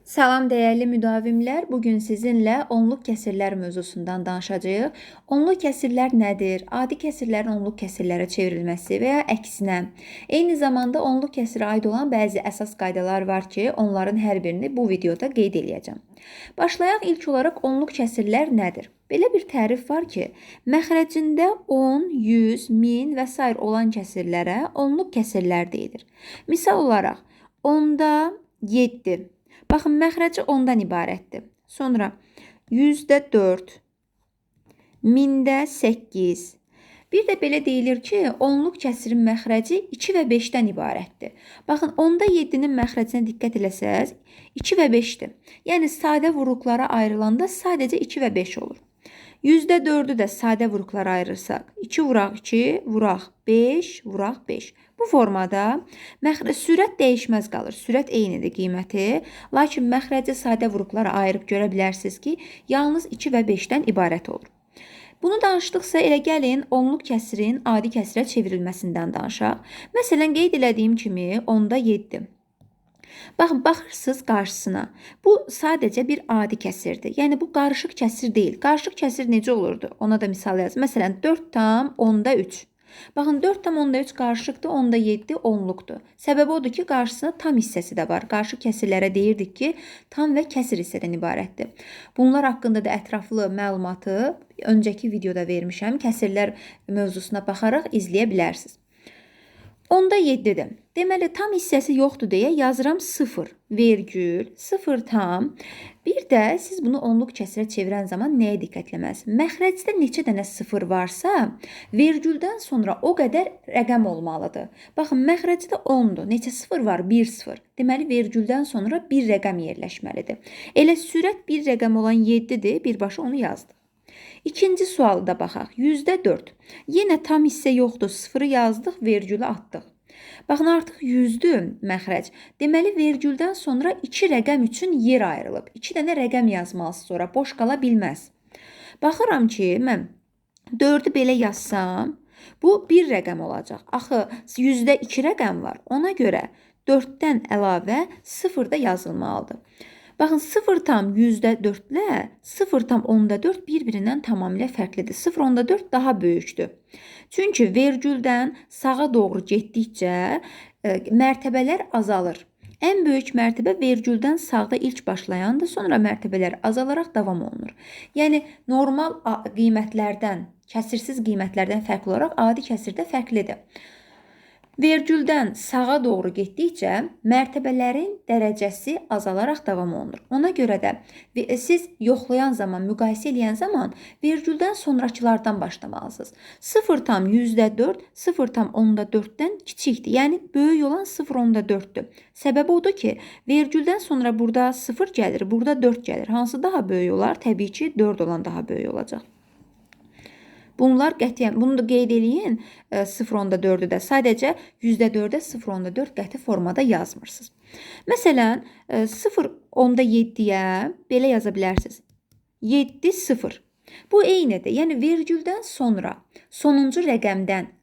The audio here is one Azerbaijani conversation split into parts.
Salam dəyərli müdavimlər, bugün sizinlə onluq kəsirlər mövzusundan danışacağıq. Onluq kəsirlər nədir? Adi kəsirlərin onluq kəsirlərə çevrilməsi və ya əksinə. Eyni zamanda onluq kəsirə aid olan bəzi əsas qaydalar var ki, onların hər birini bu videoda qeyd edəcəm. Başlayaq ilk olaraq onluq kəsirlər nədir? Belə bir tərif var ki, məxrəcində 10, 100, 1000 və s. olan kəsirlərə onluq kəsirlər deyilir. Misal olaraq, 10-da 7. Baxın, məxrəci 10-dan ibarətdir. Sonra 100-də 4, 1000-də 8. Bir də belə deyilir ki, onluq kəsirin məxrəci 2 və 5-dən ibarətdir. Baxın, 10-da 7-nin məxrəcinə diqqət eləsəz, 2 və 5-dir. Yəni, sadə vuruqlara ayrılanda sadəcə 2 və 5 olur. 100-də 4-ü də sadə vuruqlara ayırırsaq, 2 vuraq 2, vuraq 5, vuraq 5. Bu formada sürət dəyişməz qalır. Sürət eynidir qiyməti. Lakin məxrəci sadə vuruqlara ayırıb görə bilərsiniz ki, yalnız 2 və 5-dən ibarət olur. Bunu danışdıqsa elə gəlin onluq kəsirin adi kəsirə çevrilməsindən danışaq. Məsələn, qeyd elədiyim kimi 10-da 7. Baxın, baxırsınız qarşısına. Bu sadəcə bir adi kəsirdir. Yəni, bu qarışıq kəsir deyil. Qarışıq kəsir necə olurdu? Ona da misal yazın. Məsələn, 4 tam 10-da 3. Baxın, 4 tam 10-da 3 qarışıqdır, 10-da 7 onluqdur. Səbəbi odur ki, qarşısında tam hissəsi də var. Qarışıq kəsirlərə deyirdik ki, tam və kəsir hissədən ibarətdir. Bunlar haqqında da ətraflı məlumatı öncəki videoda vermişəm. Kəsirlər mövzusuna baxaraq izləyə bilərsiniz. 10-da 7-dir. Deməli, tam hissəsi yoxdur deyə yazıram 0, vergül, 0 tam. Bir də siz bunu onluq kəsirə çevirən zaman nəyə diqqətləməlisiniz? Məxrəcdə neçə dənə 0 varsa, vergüldən sonra o qədər rəqəm olmalıdır. Baxın, məxrəcdə 10-dur. Neçə 0 var? 1 0. Deməli, vergüldən sonra bir rəqəm yerləşməlidir. Elə sürət bir rəqəm olan 7-dir, birbaşa onu yazdıq. İkinci sualı da baxaq. 100-də 4. Yenə tam hissə yoxdur. 0-ı yazdıq, vergülü atdıq. Baxın, artıq 100-dür məxrəc. Deməli, vergüldən sonra 2 rəqəm üçün yer ayrılıb. 2 dənə rəqəm yazmalısınız sonra. Boş qala bilməz. Baxıram ki, mən 4-ü belə yazsam, bu bir rəqəm olacaq. Axı, 100-də 2 rəqəm var. Ona görə 4-dən əlavə 0 da yazılmalıdır. Baxın, 0 tam 100-də 4 ilə 0 tam 10-da 4 bir-birindən tamamilə fərqlidir. 0 10-da 4 daha böyükdür. Çünki vergüldən sağa doğru getdikcə mərtəbələr azalır. Ən böyük mərtəbə vergüldən sağda ilk başlayandır, sonra mərtəbələr azalaraq davam olunur. Yəni, normal qiymətlərdən, kəsirsiz qiymətlərdən fərqli olaraq adi kəsirdə fərqlidir. Vergüldən sağa doğru getdikcə mərtəbələrin dərəcəsi azalaraq davam olunur. Ona görə də siz yoxlayan zaman, müqayisə edən zaman vergüldən sonrakılardan başlamalısınız. 0 tam 100-də 4, 0 tam 10-da 4-dən kiçikdir. Yəni, böyük olan 0 10-da 4-dür. Səbəbi odur ki, vergüldən sonra burada 0 gəlir, burada 4 gəlir. Hansı daha böyük olar? Təbii ki, 4 olan daha böyük olacaq. Bunlar qətiyyən, bunu da qeyd eləyin 0-10-da 4-ü də. Sadəcə 100-də 4-ə 0-10-da 4 qəti formada yazmırsınız. Məsələn, 0-10-da 7-yə belə yaza bilərsiniz. 7 0. Bu eynidir. Yəni, vergüldən sonra sonuncu rəqəmdən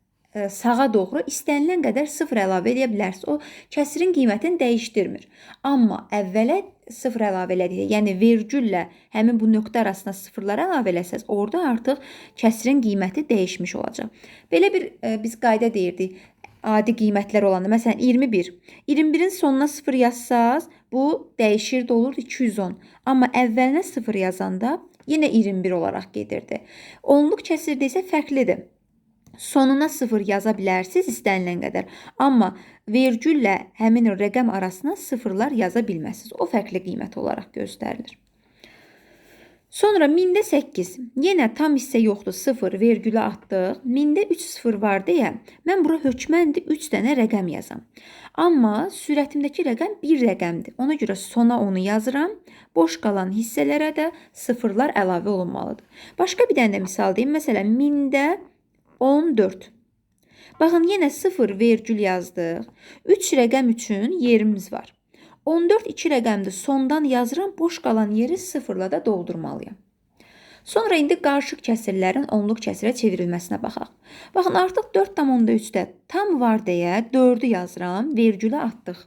sağa doğru istənilən qədər 0 əlavə edə bilərsiniz. O, kəsirin qiymətini dəyişdirmir. Amma əvvələ 0 əlavə elədikdə, yəni vergüllə həmin bu nöqtə arasında 0-lar əlavə eləsəz, orada artıq kəsirin qiyməti dəyişmiş olacaq. Belə bir biz qayda deyirdik, adi qiymətlər olanda. Məsələn, 21. 21-in sonuna 0 yazsaz, bu dəyişir də olur 210. Amma əvvəlinə 0 yazanda yenə 21 olaraq gedirdi. Onluq kəsirdə isə fərqlidir. Sonuna 0 yaza bilərsiniz istənilən qədər. Amma vergüllə həmin rəqəm arasına 0-lar yaza bilməzsiniz. O fərqli qiymət olaraq göstərilir. Sonra 1000-də 8. Yenə tam hissə yoxdur. 0 vergülü atdıq. 1000-də 3 0 var deyə mən bura hökməndir 3 dənə rəqəm yazam. Amma sürətimdəki rəqəm bir rəqəmdir. Ona görə sona onu yazıram. Boş qalan hissələrə də 0-lar əlavə olunmalıdır. Başqa bir dənə misal deyim. Məsələn, 1000-də 14. Baxın, yenə 0 vergül yazdıq. 3 rəqəm üçün yerimiz var. 14 2 rəqəmdir. Sondan yazıram, boş qalan yeri 0-la da doldurmalıyam. Sonra indi qarışıq kəsirlərin onluq kəsirə çevrilməsinə baxaq. Baxın, artıq 4 tam 10-da 3-də tam var deyə 4-ü yazıram, vergülü atdıq.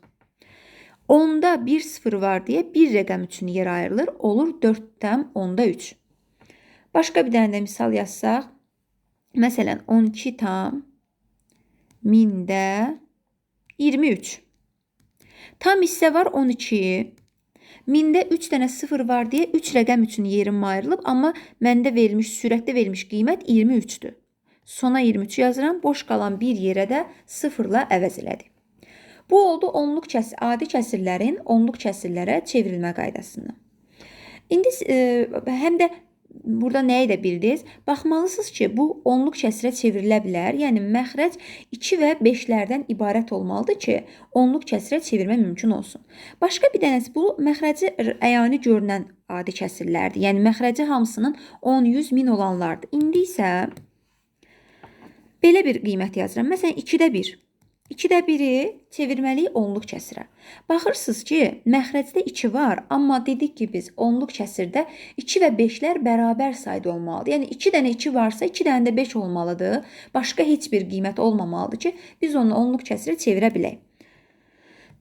10-da bir sıfır var deyə bir rəqəm üçün yer ayrılır. Olur 4/10-3. Başqa bir dənə də misal yazsaq. Məsələn, 12/1000-də 23. Tam hissə var 12. 1000-də 3 dənə sıfır var deyə 3 rəqəm üçün yerim ayrılıb, amma məndə verilmiş, sürətdə verilmiş qiymət 23-dür. Sona 23 yazıram, boş qalan bir yerə də sıfırla əvəz elədik. Bu oldu adi kəsirlərin onluq kəsirlərə çevrilmə qaydasını. İndi həm də burada nəyi də bildiniz? Baxmalısınız ki, bu onluq kəsirə çevrilə bilər. Yəni, məxrəc 2 və 5-lərdən ibarət olmalıdır ki, onluq kəsirə çevirmə mümkün olsun. Başqa bir dənəsi, bu məxrəci əyani görünən adi kəsirlərdir. Yəni, məxrəci hamısının 10, 100, 1000 olanlardır. İndi isə belə bir qiymət yazıram. Məsələn, 2-də 1. 2-də 1-i çevirməliyik onluq kəsirə. Baxırsınız ki, məxrəcdə 2 var, amma dedik ki, biz onluq kəsirdə 2 və 5-lər bərabər sayda olmalıdır. Yəni, 2 dənə 2 varsa, 2 dənə də 5 olmalıdır. Başqa heç bir qiymət olmamalıdır ki, biz onu onluq kəsirə çevirə bilək.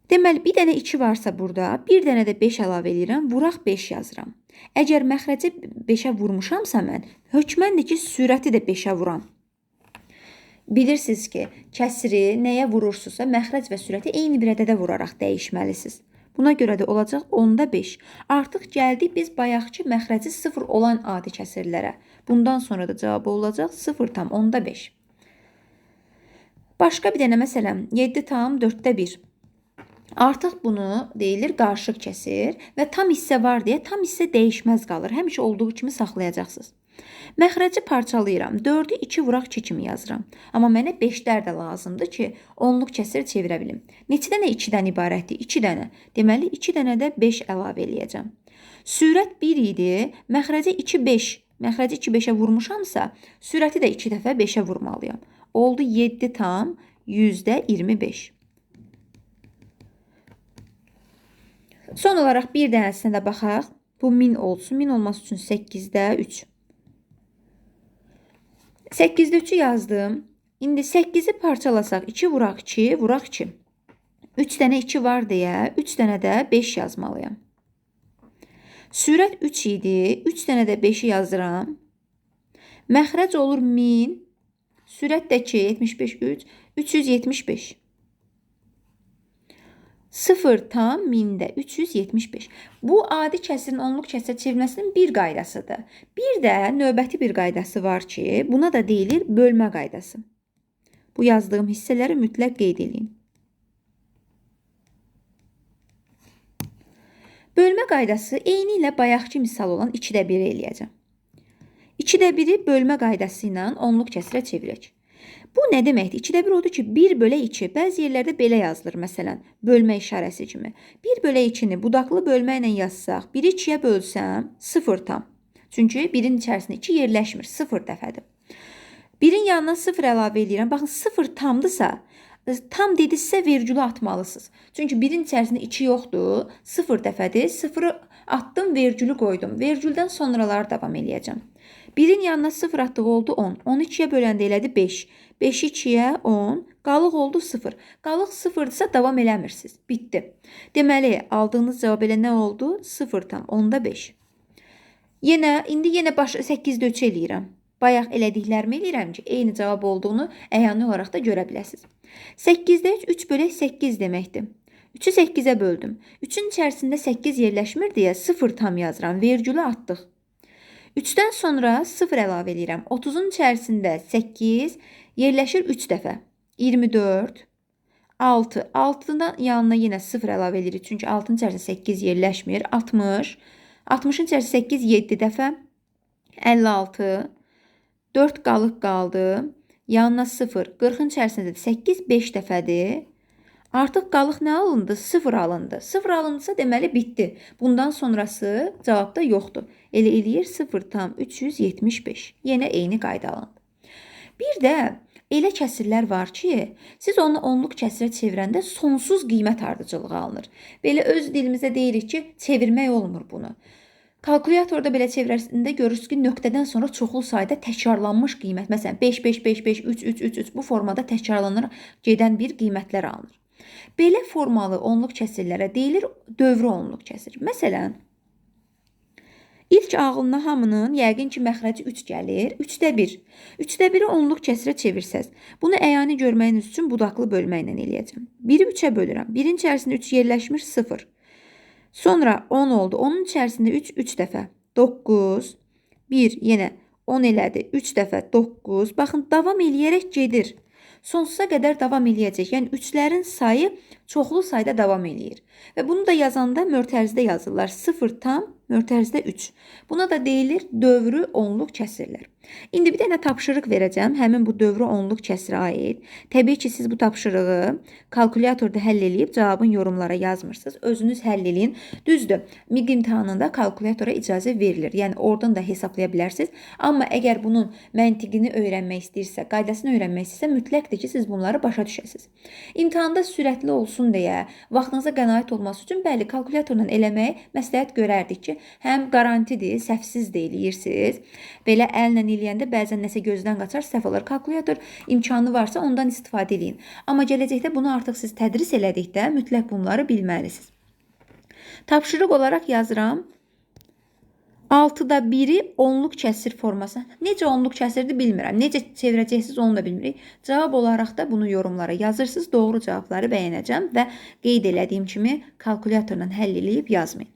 Deməli, bir dənə 2 varsa burada, bir dənə də 5 əlavə edirəm, vuraq 5 yazıram. Əgər məxrəci 5-ə vurmuşamsa mən, hökməndir ki, sürəti də 5-ə vuram. Bilirsiniz ki, kəsiri nəyə vurursunuzsa, məxrəc və sürəti eyni bir ədədə vuraraq dəyişməlisiniz. Buna görə də olacaq 10-da 5. Artıq gəldik biz bayaqki məxrəci 0 olan adi kəsirlərə. Bundan sonra da cavabı olacaq 0/10-5. Başqa bir dənə məsələn 7/4-də 1. Artıq bunu deyilir qarışıq kəsir və tam hissə var deyə tam hissə dəyişməz qalır. Həmişə olduğu kimi saxlayacaqsınız. Məxrəci parçalayıram. 4-ü 2 vuraq 2 kimi yazıram. Amma mənə 5-lər də lazımdır ki, onluq kəsir çevirə bilim. Neçə dənə 2-dən ibarətdir? 2 dənə. Deməli, 2 dənə də 5 əlavə eləyəcəm. Sürət 1 idi. Məxrəci 2, 5. Məxrəci 2, 5-ə vurmuşamsa, sürəti də 2 dəfə 5-ə vurmalıyam. Oldu 7/125. Son olaraq bir dənəsinə də baxaq. Bu 1000 olsun. 1000 olması üçün 8-də 3. 8-də 3-ü yazdım. İndi 8-i parçalasaq 2 vuraq 2, vuraq 2. 3 dənə 2 var deyə 3 dənə də 5 yazmalıyam. Sürət 3 idi. 3 dənə də 5-i yazıram. Məxrəc olur 1000. Sürət də 2, 75, 3, 375. 0/1000-də 375. Bu adi kəsirin onluq kəsirə çevirməsinin bir qaydasıdır. Bir də növbəti bir qaydası var ki, buna da deyilir bölmə qaydası. Bu yazdığım hissələri mütləq qeyd edin. Bölmə qaydası eyni ilə bayaqki misal olan 2-də 1-i eləyəcəm. 2-də 1-i bölmə qaydası ilə onluq kəsirə çevirək. Bu nə deməkdir? 2-də 1 odur ki, 1/2. Bəzi yerlərdə belə yazılır, məsələn, bölmə işarəsi kimi. 1/2-ni budaqlı bölmə ilə yazsaq, 1-i 2-yə bölsəm, 0 tam. Çünki 1-in içərisində 2 yerləşmir, 0 dəfədir. 1-in yanına 0 əlavə edirəm. Baxın, 0 tamdırsa, tam dedinizsə vergülü atmalısınız. Çünki 1-in içərisində 2 yoxdur, 0 dəfədir. 0-ı atdım, vergülü qoydum. Vergüldən sonraları davam eləyəcəm. 1-in yanına 0 atdığı oldu 10. 10-u 2-yə böləndə elədi 5. 5-i 2-yə 10. Qalıq oldu 0. Qalıq 0-dırsa davam eləmirsiniz. Bitdi. Deməli, aldığınız cavab elə nə oldu? 0/10-5. İndi yenə 8-də 3 eləyirəm. Bayaq elədiklərimi eləyirəm ki, eyni cavab olduğunu əyani olaraq da görə biləsiniz. 8-də 3 bölək 8 deməkdir. 3-ü 8-ə böldüm. 3-ün içərisində 8 yerləşmir deyə 0 tam yazıram. Vergülü atdıq. 3-dən sonra 0 əlavə edirəm. 30-un içərisində 8 yerləşir 3 dəfə. 24, 6. 6-dan yanına yenə 0 əlavə edirik. Çünki 6-nın içərisində 8 yerləşmir. 60. 60-ın içərisində 8 7 dəfə. 56. 4 qalıq qaldı. Yanına 0. 40-ın içərisində 8 5 dəfədir. Artıq qalıq nə alındı? 0 alındı. 0 alındısa deməli bitdi. Bundan sonrası cavabda yoxdur. Elə eləyir 0/375. Yenə eyni qayda alındı. Bir də elə kəsirlər var ki, siz onu onluq kəsirə çevirəndə sonsuz qiymət ardıcılığı alınır. Belə öz dilimizdə deyirik ki, çevirmək olmur bunu. Kalkulyatorda belə çevirəsində görürsünüz ki, nöqtədən sonra çoxlu sayda təkrarlanmış qiymət, məsələn 5, 5, 5, 5, 3, 3, 3, 3 bu formada təkrarlanır gedən bir qiymətlər alınır. Belə formalı onluq kəsirlərə deyilir dövrü onluq kəsir. Məsələn, İlk ağlına hamının yəqin ki, məxrəci 3 gəlir. 3də 1. 3də 1-i onluq kəsirə çevirsəz. Bunu əyani görməyiniz üçün budaqlı bölməklə eləyəcəm. 1-i 3-ə bölürəm. 1-in içərisində 3 yerləşmir 0. Sonra 10 oldu. Onun içərisində 3 3 dəfə. 9. 1 yenə 10 elədi. 3 dəfə 9. Baxın, davam eləyərək gedir. Sonsuza qədər davam eləyəcək. Yəni 3-lərin sayı çoxlu sayda davam eləyir. Və bunu da yazanda mötərizədə yazırlar. 0 tam mötərizədə 3. Buna da deyilir dövrü onluq kəsirlər. İndi bir dənə tapşırıq verəcəm. Həmin bu dövrü onluq kəsirə aid. Təbii ki, siz bu tapşırığı kalkulyatorda həll eləyib cavabın yorumlara yazmırsınız. Özünüz həll eləyin. Düzdür, MİQ imtahanında kalkulyatora icazə verilir. Yəni oradan da hesablaya bilərsiniz. Amma əgər bunun məntiqini öyrənmək istəyirsə, qaydasını öyrənmək istəyirsə, mütləqdir ki, siz bunları başa düşəsiniz. İmtahanda sürətli olsun deyə, vaxtınıza qənaət olması üçün bəli, kalkulyatorla eləməyi məsləhət görərdik ki, həm qarantidir, səhvsiz də eləyirsiniz. Belə əllə eləyəndə bəzən nəsə gözdən qaçar, səhv olar. Kalkulyator imkanı varsa ondan istifadə edin. Amma gələcəkdə bunu artıq siz tədris elədikdə mütləq bunları bilməlisiniz. Tapşırıq olaraq yazıram. 6da 1-i onluq kəsir forması. Necə onluq kəsirdir bilmirəm. Necə çevirəcəksiniz onu da bilmirik. Cavab olaraq da bunu yorumlara yazırsınız. Doğru cavabları bəyənəcəm və qeyd elədiyim kimi kalkulyatorla həll eləyib yazmayın.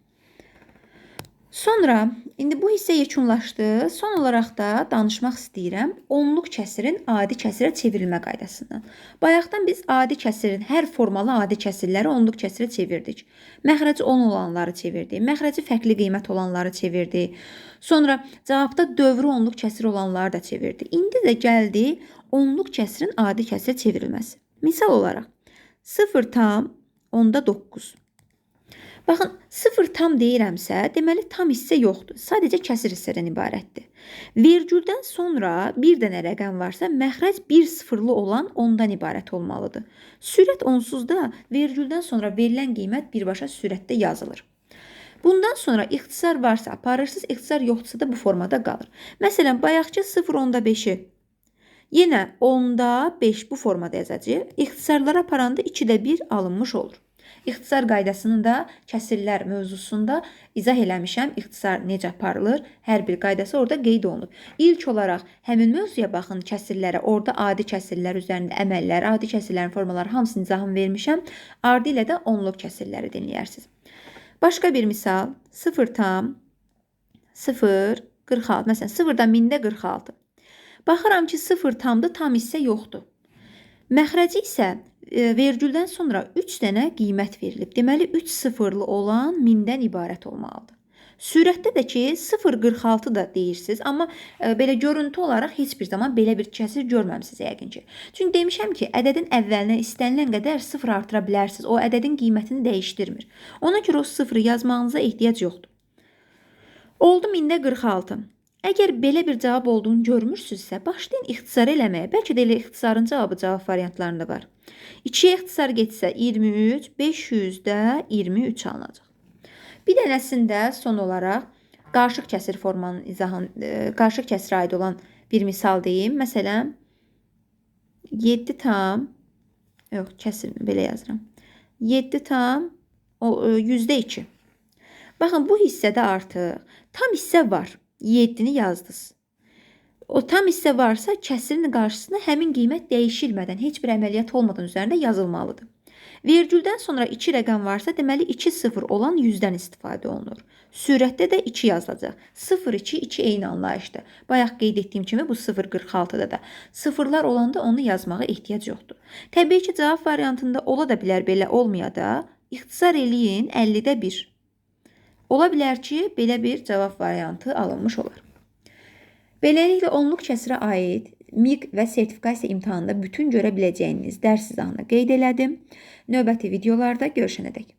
Sonra, indi bu hissə yekunlaşdı. Son olaraq da danışmaq istəyirəm onluq kəsirin adi kəsirə çevrilmə qaydasından. Bayaqdan biz adi kəsirin, hər formalı adi kəsirləri onluq kəsirə çevirdik. Məxrəci 10 olanları çevirdik. Məxrəci fərqli qiymət olanları çevirdik. Sonra cavabda dövrü onluq kəsir olanları da çevirdik. İndi də gəldi onluq kəsirin adi kəsirə çevrilməsi. Misal olaraq 0 tam 10-da 9. Baxın, 0 tam deyirəmsə, deməli tam hissə yoxdur. Sadəcə kəsir hissədən ibarətdir. Vergüldən sonra bir dənə rəqəm varsa, məxrəc 1 sıfırlı olan ondan ibarət olmalıdır. Sürət onsuzda vergüldən sonra verilən qiymət birbaşa sürətdə yazılır. Bundan sonra ixtisar varsa aparırsınız, ixtisar yoxdursa da bu formada qalır. Məsələn, bayaqçı 0 10-da 5-i yenə 10-da 5 bu formada yazacağıq. İxtisarlara aparanda 2-də 1 alınmış olur. İxtisar qaydasını da kəsirlər mövzusunda izah eləmişəm. İxtisar necə aparılır? Hər bir qaydası orada qeyd olunub. İlk olaraq həmin mövzuya baxın, kəsirlərə. Orada adi kəsirlər üzərində əməllər, adi kəsirlərin formaları hamısını izahını vermişəm. Ardı ilə də onluq kəsirləri dinləyirsiniz. Başqa bir misal. 0 tam 0 46. Məsələn, 0-dan 1000-də 46. Baxıram ki, 0 tamda tam hissə yoxdur. Məxrəci isə vergüldən sonra 3 dənə qiymət verilib. Deməli, 3 sıfırlı olan 1000-dən ibarət olmalıdır. Sürətdə də ki, 0,46 da deyirsiniz, amma belə görüntü olaraq heç bir zaman belə bir kəsir görməmisiniz yəqin ki. Çünki demişəm ki, ədədin əvvəlinə istənilən qədər 0 artıra bilərsiniz. O ədədin qiymətini dəyişdirmir. Ona görə o 0-ı yazmağınıza ehtiyac yoxdur. Oldu 1000-də 46. Əgər belə bir cavab olduğunu görmürsünüzsə, başlayın ixtisar eləməyə. Bəlkə də elə ixtisarın cavab variantlarında var. 2-yə ixtisar getsə 23, 500-də 23 alınacaq. Bir dənəsində son olaraq qarışıq kəsir formanın izahını, qarışıq kəsirə aid olan bir misal deyim. Məsələn, 7 tam, yox, kəsir belə yazıram. 7 tam, yüzdə 2. Baxın, bu hissədə artıq tam hissə var. 7-ni yazdınız. O tam hissə varsa, kəsirin qarşısında həmin qiymət dəyişilmədən, heç bir əməliyyat olmadan üzərində yazılmalıdır. Vergüldən sonra 2 rəqəm varsa, deməli 2 sıfır olan 100-dən istifadə olunur. Sürətdə də 2 yazılacaq. 0, 2, 2 eyni anlayışdır. Bayaq qeyd etdiyim kimi bu 0,46-da da. Sıfırlar olanda onu yazmağa ehtiyac yoxdur. Təbii ki, cavab variantında ola da bilər, belə olmaya da. İxtisar eləyin 50-də 1. Ola bilər ki, belə bir cavab variantı alınmış olar. Beləliklə, onluq kəsirə aid MİQ və sertifikasiya imtahanında bütün görə biləcəyiniz dərs izahını qeyd elədim. Növbəti videolarda görüşənədək.